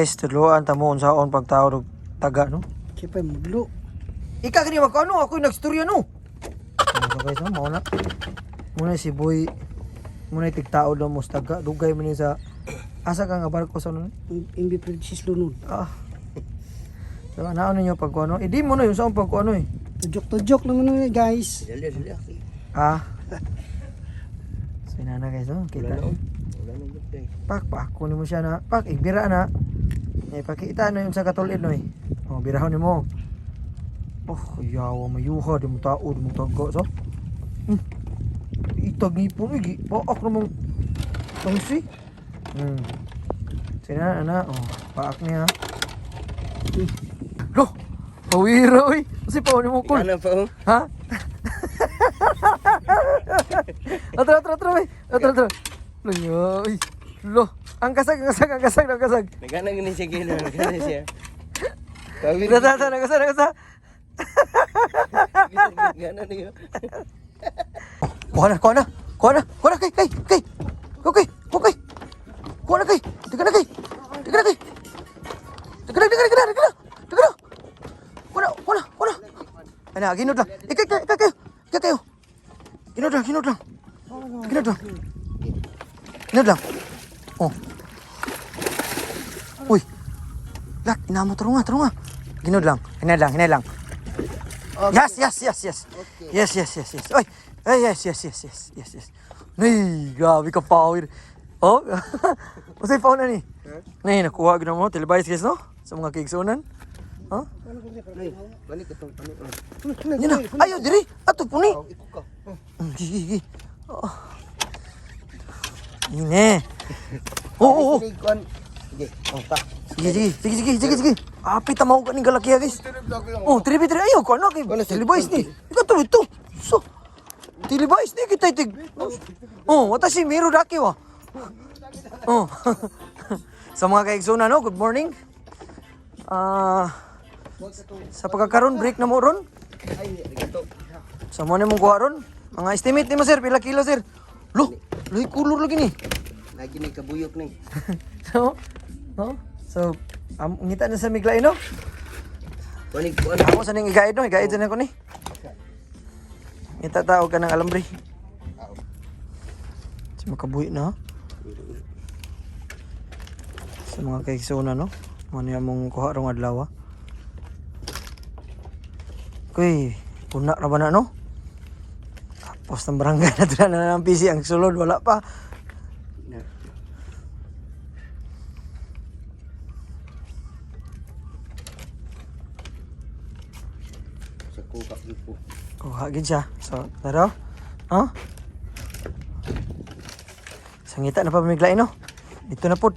Guys, tudloan tamo unsaon pagtawag og taga no. Siyempre mudlo. Ika kini magkano ako nagstorya no. Ano guys, no? Muna. Muna si Boy. Muna tigtao daw mo taga. Dugay man ni sa asa ka nga barko sa nun. Imbi Princess Lunod. Ah. So ano ninyo pagkuano? Idi mo na yung saan pagkuano eh. Tujok naman nun guys. Ah. So inana guys, no? Kita. Pak, kunin mo siya na. Pak, ibira na. Eh, pakita na yung sa katulid no eh. Oh, birahon mo. Oh, yawa mayuha di mo tao, di mo taga so. Itag ni po lagi. Paak namang tangsi. Sina na, oh, paak niya. Loh, pawira oy. Kasi pa ni mo kul. Ano pa oh? Ha? Atro. Atro. Loy. Loh, ang kasag. Nagana gini siya gino, nagana siya. Kawin. Nagasa. Nagana niyo. Kuha na, kay. Okay. Kuha na kay. Tiga na. Kuha na. Ana, ginod lang. Ikaw. Ginod lang. Oh. Uy. Lak, inamo terunga. Ginod lang. Hinay lang. Yes. Yes. Oy. Yes. Nay, grabe ka power. Oh. Usay pa na ni. Nay, nakuha gyud mo telebayas guys no sa mga kigsunan. Ha? Balik ka tong ano. Yan na. Ayo diri. Ato puni. Gigi. Ini. Oh. Sige, pa. Sige. Api tamaw ka ning galaki guys. Oh, tribi ayo ko na kay telebayas ni. Ikaw to. So. Telebayas ni kita itig. Oh, watashi miru daki wa. Oh. Sa mga kaigsunan no, good morning. Sa pagkakaroon break na mo ron. Sa mo na mong kuha ron. Mga estimate ni mo sir, pila kilo sir? Loh, loy kulor lagi ni. Lagi ni kabuyok ni. So, ngita na sa miglay no? Kunik. Ako sa ning igaid no, igaid na ko ni. Ngita tao ka ng alambre. Sa makabuhi na. Sa mga kaigsunan no. Ano yung mong kuha rong adlaw. Kuy, punak na ba na no? Tapos ng barangay na doon na ng PC ang sulod, wala pa. Sa kuka po. Kuha gid siya. So, taro. Ha? Sangita na pa bamiglay no? Dito na po.